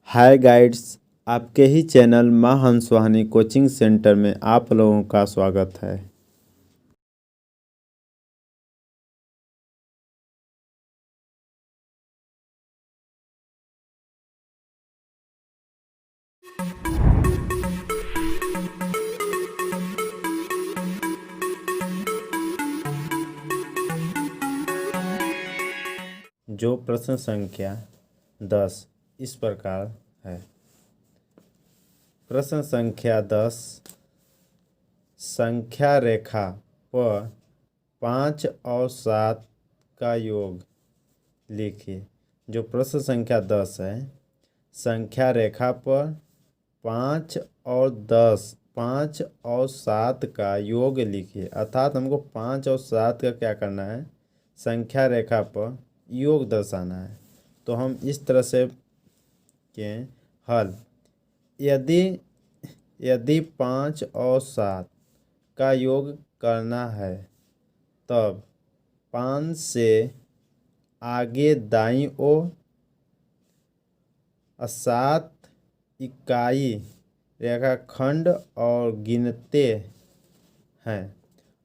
हाय guides, आपके ही channel माँ हंसवाहिनी coaching centre में आप लोगों का स्वागत है। जो प्रश्न संख्या 10 इस प्रकार है। प्रश्न संख्या 10, संख्या रेखा पर 5 और 7 का योग लिखिए। जो प्रश्न संख्या 10 है, संख्या रेखा पर 5 और 7 का योग लिखिए। अर्थात हमको 5 और 7 का क्या करना है, संख्या रेखा पर योग दर्शाना है। तो हम इस तरह से के हल, यदि 5 और 7 का योग करना है तब 5 से आगे दाईं ओर 7 इकाई रेखाखंड और गिनते हैं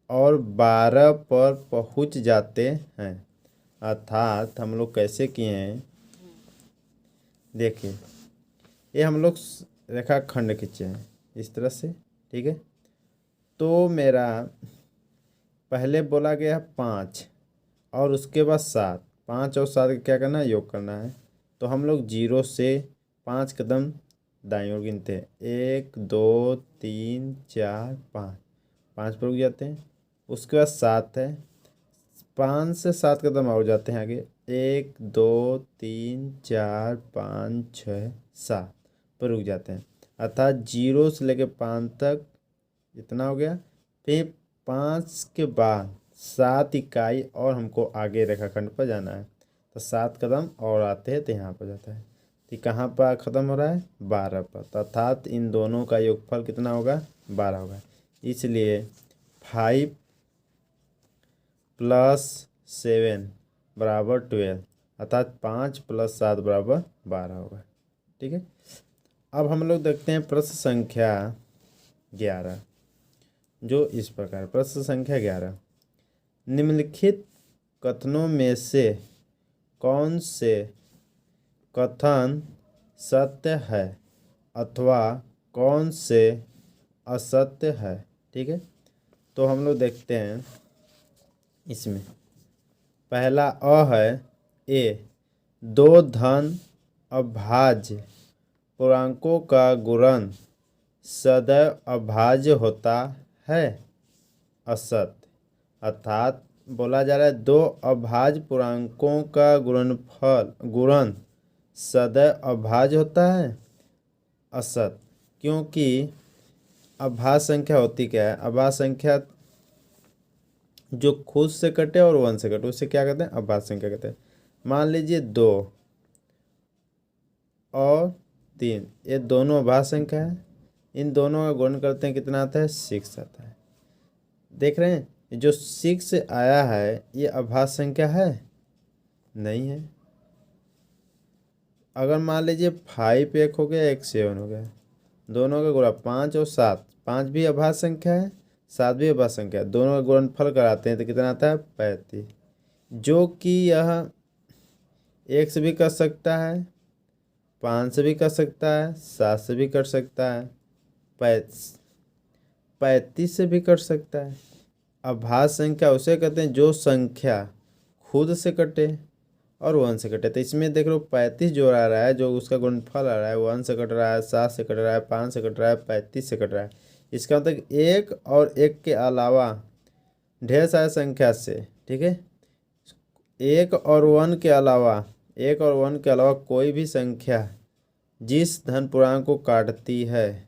और 12 पर पहुंच जाते हैं। अर्थात हम लोग कैसे किए हैं, देखिए ये हम लोग रेखाखंड खींचे हैं इस तरह से, ठीक है। तो मेरा पहले बोला गया 5 और उसके बाद 7, 5 और 7 का क्या करना है, योग करना है। तो हम लोग 0 से 5 कदम दाईं ओर गिनते हैं, 1 2 3 4 5, 5 पर रुक जाते हैं। उसके बाद 7 है, 5 से 7 कदम और जाते हैं आगे, 1 2 3 4 5 6 7 पर रुक जाते हैं। अर्थात 0 से लेकर 5 तक इतना हो गया। फिर 5 के बाद 7 इकाई और हमको आगे रेखाखंड पर जाना है, तो 7 कदम और आते हैं तो यहाँ पर जाता है। तो कहाँ पर ख़त्म हो रहा है, 12 पर। तो अर्थात इन दोनों का योगफल कितना होगा, 12 होगा। इसलिए 5 + 7 बराबर 12, अर्थात 5 + 7 बराबर 12 होगा, ठीक है। अब हम लोग देखते हैं प्रश्न संख्या 11, जो इस प्रकार। प्रश्न संख्या 11, निम्नलिखित कथनों में से कौन से कथन सत्य है अथवा कौन से असत्य है, ठीक है। तो हम लोग देखते हैं इसमें पहला है, ए, 2 धन अभाज्य पूर्णांकों का गुणन सदैव अभाज्य होता है, असत्य। अर्थात बोला जा रहा है 2 अभाज्य पूर्णांकों का गुणन सदैव अभाज्य होता है, असत्य। क्योंकि अभाज्य संख्या होती क्या है, अभाज्य संख्या जो खुद से कटे और 1 से कटे उसे क्या कहते हैं, अभाज्य संख्या कहते हैं। मान लीजिए 2 और 3, ये दोनों अभाज्य संख्या है। इन दोनों का गुणन करते हैं, कितना आता है, 6 आता है। देख रहे हैं, जो 6 आया है ये अभाज्य संख्या है, नहीं है। अगर मान लीजिए 5 एक हो गया, 1 7 हो गया, दोनों का गुणा 5 और 7, 5 भी अभाज्य संख्या है, 7 भी अभाज्य संख्या है, दोनों का गुणनफल कराते हैं तो कितना आता है, 35। जो कि यह 1 से भी कर सकता है, 5 से भी कर सकता है, 7 से भी कर सकता है, 35 से भी कर सकता है। अभाज्य संख्या उसे कहते हैं जो संख्या खुद से कटे और 1 से कटे। तो इसमें देख लो 35 जो आ रहा है, जो उसका गुणनफल आ रहा है, 1 से कट रहा है, 7 से कट रहा है, 5 से कट रहा है, 35 से कट रहा है। इसका मतलब 1 और 1 के अलावा ढेर सारे संख्या से, ठीक है, 1 और 1 के अलावा कोई भी संख्या जिस धन पूर्णांक को काटती है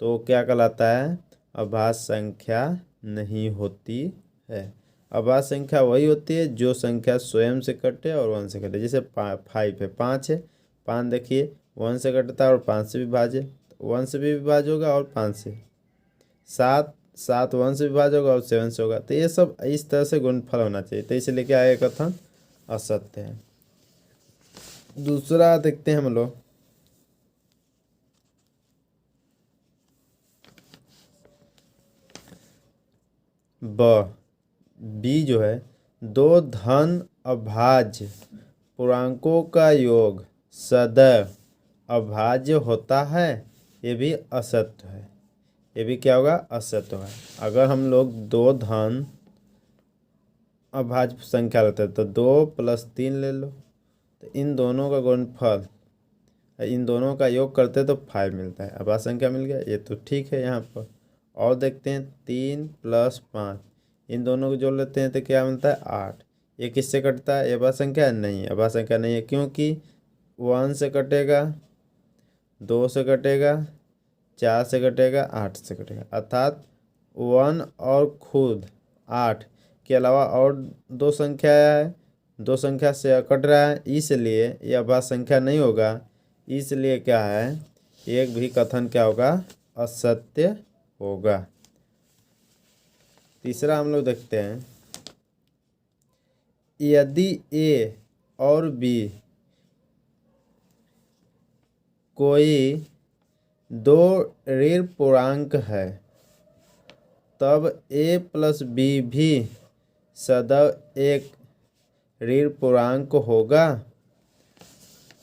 तो क्या कहलाता है, अभाज्य संख्या नहीं होती है। अभाज्य संख्या वही होती है जो संख्या स्वयं से कटे और 1 से कटे। जैसे 5 है, 5 है, 5 देखिए 1 से कटता है और 5 से विभाज्य, 1 से भी विभाज्य होगा और 5 से। 7 1 से विभाज्य होगा और 7 से होगा। तो ये सब इस तरह से गुणनफल होना चाहिए। तो इसलिए क्या है, कथन असत्य है। दूसरा देखते हैं हम लोग, बी जो है दो धन अभाज्य पूर्णांकों का योग सदैव अभाज्य होता है, ये भी असत्य है। ये भी क्या होगा? असत्य होगा। अगर हम लोग दो धन अभाज्य संख्या लेते हैं तो 2 + 3 ले लो, तो इन दोनों का गुणनफल इन दोनों का योग करते तो 5 मिलता है। अभाज्य संख्या मिल गया, ये तो ठीक है। यहाँ पर और देखते हैं 3 + 5, इन दोनों को जोड़ लेते हैं तो क्या मिलता है? 8। ये किससे कटता है? ये अभाज्य संख्या नहीं है, अभाज्य संख्या नहीं है क्योंकि 1 से कटेगा, 2 से कटेगा, 4 से कटेगा, 8 से कटेगा, अर्थात 1 और खुद 8 के अलावा और दो संख्या है, दो संख्या से कट रहा है, इसलिए ये अभाज्य संख्या नहीं होगा। इसलिए क्या है? एक भी कथन क्या होगा? असत्य होगा। तीसरा हम लोग देखते हैं, यदि ए और बी कोई दो ऋण पूर्णांक है तब a + b भी सदैव एक ऋण पूर्णांक होगा।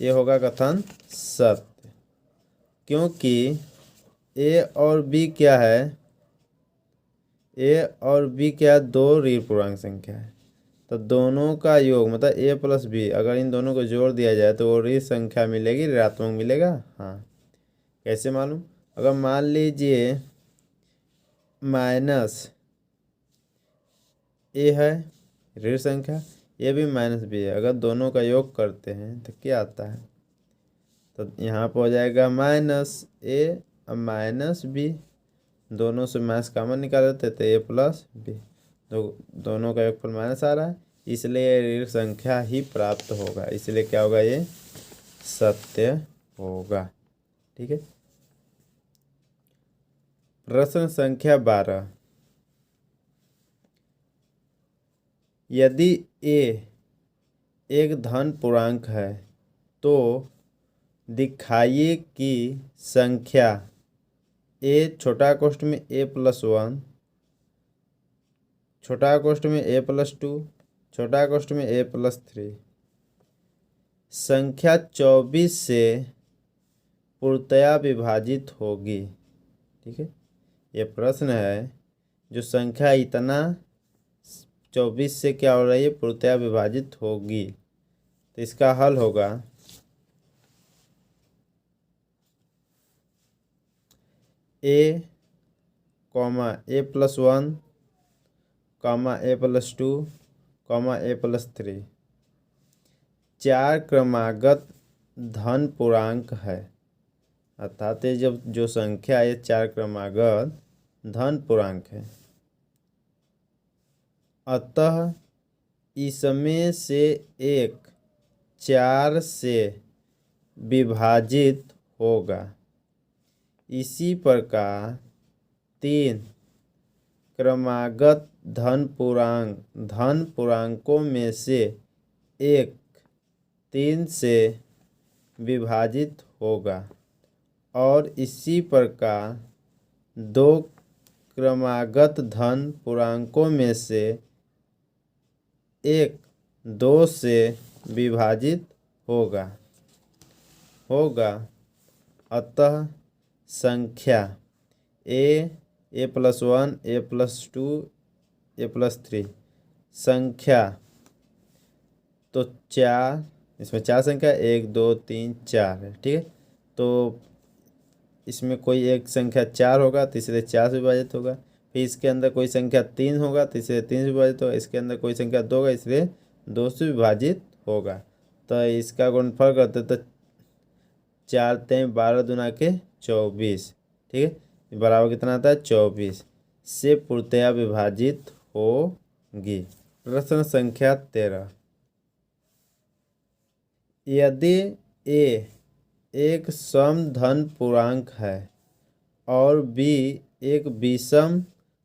ये होगा कथन सत्य, क्योंकि a और b क्या है? a और b क्या? दो ऋण पूर्णांक संख्या है, तो दोनों का योग मतलब a + b, अगर इन दोनों को जोड़ दिया जाए तो वो ऋण संख्या मिलेगी, ऋणात्मक मिलेगा। हाँ, कैसे मालूम? अगर मान लीजिए -a है ऋण संख्या, ये भी -b है, अगर दोनों का योग करते हैं तो क्या आता है? तो यहाँ पर हो जाएगा -a और -b, दोनों से माइनस कॉमन निकाल देते तो a + b, तो दोनों का योगफल माइनस आ रहा है, इसलिए ऋण संख्या ही प्राप्त होगा। इसलिए क्या होगा? ये सत्य होगा। ठीक है। प्रश्न संख्या 12, यदि a एक धन पूर्णांक है तो दिखाइए कि संख्या a छोटा कोष्ठ में a + 1, छोटा कोष्ठ में a + 2, छोटा कोष्ठ में a + 3 संख्या 24 से पूर्णतया विभाजित होगी। ठीक है, ये प्रश्न है, जो संख्या इतना 24 से क्या हो रही है? पूर्णतया विभाजित होगी। तो इसका हल होगा a, a + 1, a + 2, a + 3 4 क्रमागत धन पूर्णांक है, अर्थात ये जब जो संख्या है 4 क्रमागत धन पूर्णांक है, अतः इसमें से एक 4 से विभाजित होगा। इसी प्रकार 3 क्रमागत धन पूर्णांकों में से एक 3 से विभाजित होगा, और इसी प्रकार 2 क्रमागत धन पूर्णांकों में से एक 2 से विभाजित होगा। अतः संख्या a, a + 1, a + 2, a + 3 संख्या तो 4, इसमें 4 संख्या 1 2 3 4 है। ठीक है, तो इसमें कोई एक संख्या 4 होगा तो इसलिए 4 से विभाजित होगा, फिर इसके अंदर कोई संख्या 3 होगा तो इसलिए 3 से विभाजित होगा, इसके अंदर कोई संख्या 2 होगा इसलिए 2 से विभाजित होगा। तो इसका गुणनफल करते तो 4 3 12 दूना के 24। ठीक है, बराबर कितना आता है? 24 से पूर्णतया विभाजित होगी। प्रश्न संख्या 13, यदि a एक सम धन पूर्णांक है और b एक विषम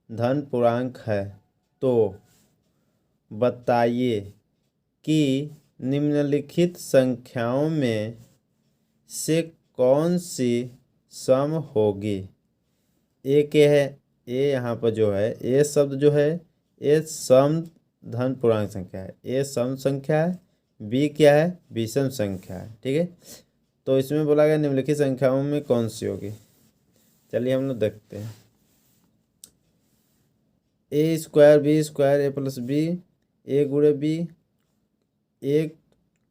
धन पूर्णांक है, तो बताइए कि निम्नलिखित संख्याओं में से कौन सी सम होगी। a क्या है? ए यहाँ पर जो है ए शब्द जो है ए सम धन पूर्णांक संख्या है, ए सम संख्या है, बी क्या है विषम संख्या है। ठीक है, तो इसमें बोला गया निम्नलिखित संख्याओं में कौन सी होगी। चलिए हम लोग देखते हैं। ए स्क्वायर बी स्क्वायर ए प्लस बी, ए गुणे बी, ए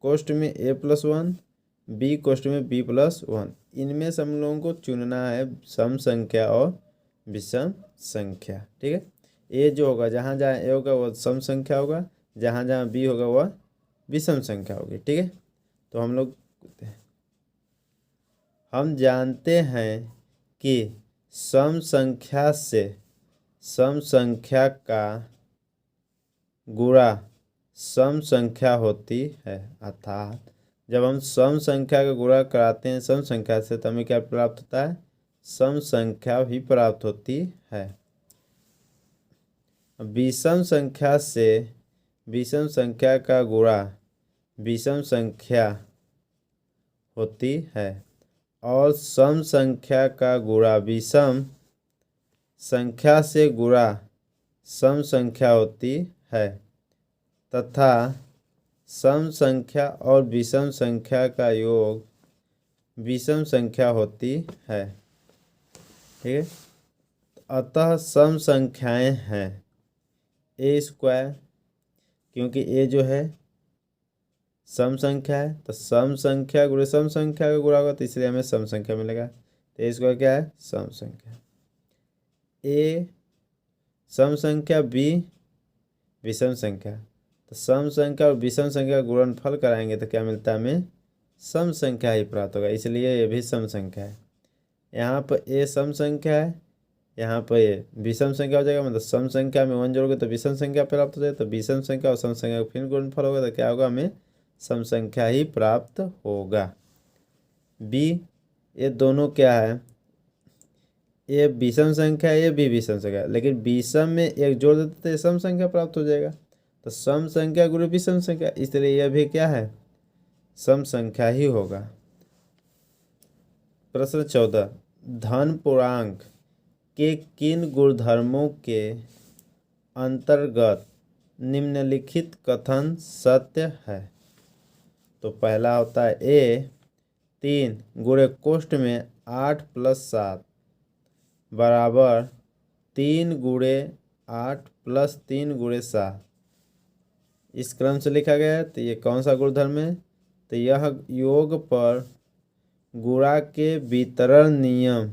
कोष्ठ में ए प्लस वन, बी कोष्ठ में बी प्लस वन। इनमें से हम लोगों को चुनना है सम संख्या और विषम संख्या। ठीक है, ए जो होगा जहाँ जहाँ ए होगा वह सम संख्या होगा, जहाँ जहाँ बी होगा वह विषम संख्या होगी। ठीक है, तो हम लोग हम जानते हैं कि सम संख्या से सम संख्या का गुणा सम संख्या होती है, अर्थात जब हम सम संख्या का गुणा कराते हैं सम संख्या से तो हमें क्या प्राप्त होता है, सम संख्या भी प्राप्त होती है। विषम संख्या से विषम संख्या का गुणा विषम संख्या होती है और सम संख्या का गुणा विषम संख्या से गुणा सम संख्या होती है तथा सम संख्या और विषम संख्या का योग विषम संख्या होती है। ठीक है, अतः सम संख्याएं हैं ए स्क्वायर, क्योंकि ए जो है सम संख्या है तो सम संख्या गुणे सम संख्या का गुणा होगा तो इसलिए हमें सम संख्या मिलेगा। तो ए स्क्वायर क्या है सम संख्या, ए सम संख्या बी विषम संख्या, तो सम संख्या और विषम संख्या का गुणनफल कराएंगे तो क्या मिलता है हमें सम संख्या ही प्राप्त होगा, इसलिए ये भी सम संख्या है। यहाँ पर ए सम संख्या है, यहाँ पर ये विषम संख्या हो जाएगा, मतलब सम संख्या में वन जोड़ोगे तो विषम संख्या प्राप्त हो जाएगा, तो विषम संख्या और सम संख्या का फिर गुणनफल होगा तो क्या होगा हमें सम संख्या ही प्राप्त होगा। बी ये दोनों क्या है, ये विषम संख्या है ये भी विषम संख्या है, लेकिन विषम में एक जोड़ देते तो ये सम संख्या प्राप्त हो जाएगा, तो सम संख्या गुणे विषम संख्या, इसलिए यह भी क्या है सम संख्या ही होगा। प्रश्न 14, धन पूर्णांक के किन गुणधर्मों के अंतर्गत निम्नलिखित कथन सत्य है। तो पहला होता है ए 3 गुणे कोष्ठ में 8 + 7 बराबर 3 गुणे 8 + 3 गुणे 7, इस क्रम से लिखा गया है। तो ये कौन सा गुणधर्म है, तो यह योग पर गुणा के वितरण नियम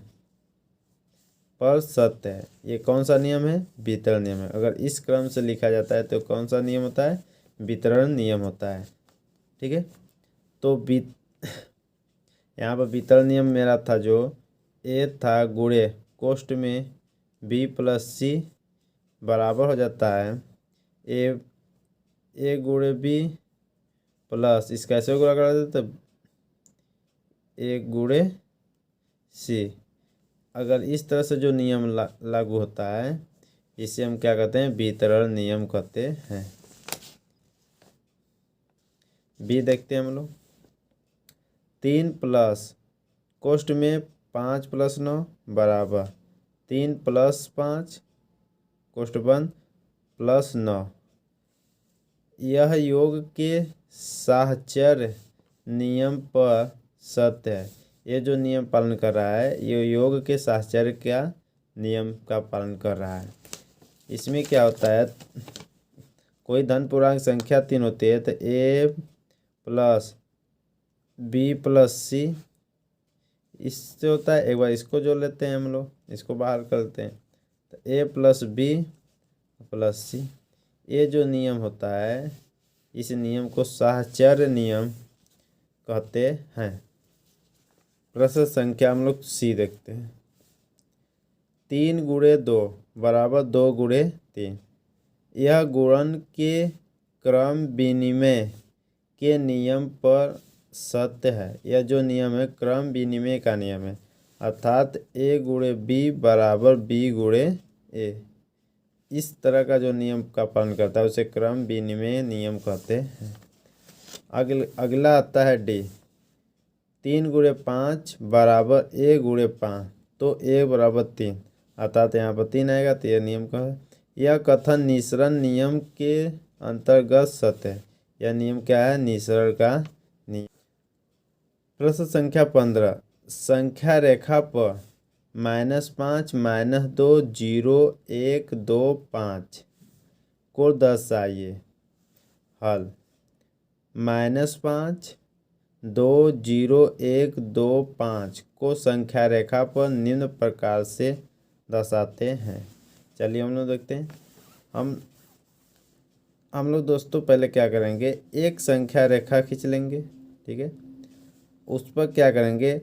पर सत्य है। ये कौन सा नियम है, वितरण नियम है। अगर इस क्रम से लिखा जाता है तो कौन सा नियम होता है, वितरण नियम होता है। ठीक है, तो यहाँ पर वितरण नियम मेरा था जो ए था गुणे कोष्ठ में बी + सी बराबर हो जाता है ए गुणे बी प्लस इस कैसे गुणा करा देते तो ए गुणे सी। अगर इस तरह से जो नियम लागू होता है इसे हम क्या कहते हैं, वितरण नियम कहते हैं। बी देखते हैं हम लोग, 3 + कोष्ठ में 5 + 9 बराबर 3 + 5 कोष्ठ बंद +9। यह योग के साहचर्य नियम पर सत्य है। ये जो नियम पालन कर रहा है ये योग के साहचर्य का नियम का पालन कर रहा है। इसमें क्या होता है, कोई धन पूर्णांक संख्या 3 होती है तो ए + बी + सी इससे होता है। एक बार इसको जोड़ लेते हैं हम लोग, इसको बाहर करते हैं तो ए + बी + सी। ये जो नियम होता है इस नियम को साहचर्य नियम कहते हैं। प्रश्न संख्या हम लोग सी देखते हैं, 3 गुणे 2 बराबर 2 गुणे 3। यह गुणन के क्रम विनिमय के नियम पर सत्य है। यह जो नियम है क्रम विनिमय का नियम है, अर्थात ए गुणे बी बराबर बी गुणे ए। इस तरह का जो नियम का पालन करता है उसे क्रम विनिमय नियम कहते हैं। अगला आता है डी, 3 गुणे 5 बराबर ए गुणे 5, तो ए बराबर 3। अर्थात यहाँ पर 3 आएगा। तो यह नियम का है। यह कथन निःसरण नियम के अंतर्गत सत्य है। यह नियम क्या है? निःसरण का नियम। प्रश्न संख्या 15, संख्या रेखा पर -5 -2 0 1 2 5 को दर्शाइए। हल -5 2 0 1 2 5 को संख्या रेखा पर निम्न प्रकार से दर्शाते हैं। चलिए हम लोग देखते हैं। हम लोग दोस्तों पहले क्या करेंगे, एक संख्या रेखा खींच लेंगे। ठीक है, उस पर क्या करेंगे,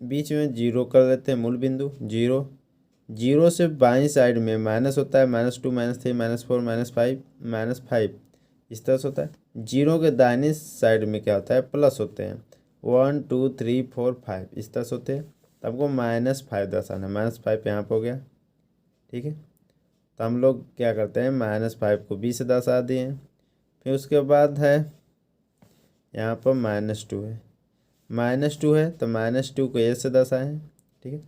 बीच में 0 कर देते हैं, मूल बिंदु 0। 0 से बाईं साइड में माइनस होता है, -2 -3 -4 -5 इस तरह से होता है। 0 के दाहिनी साइड में क्या होता है, प्लस होते हैं, 1 2 3 4 5 इस तरह से होते हैं। तो हमको -5 दर्शाना है, -5 यहाँ पर हो गया। ठीक है, तो हम लोग क्या करते हैं, -5 को b से दर्शा दिए। फिर उसके बाद है यहाँ पर -2 है, -2 है तो -2 को a से दर्शाएं। ठीक है,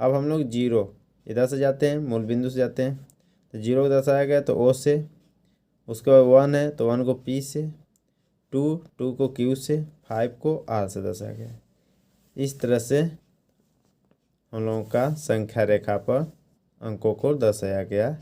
अब हम लोग 0 इधर से जाते हैं, मूल बिंदु से जाते हैं। तो 0 को दर्शाया गया तो o से, उसके बाद 1 है तो 1 को p से, 2 को q से, 5 को r से दर्शाया गया। इस तरह से हम लोगों का संख्या रेखा पर अंकों को दर्शाया गया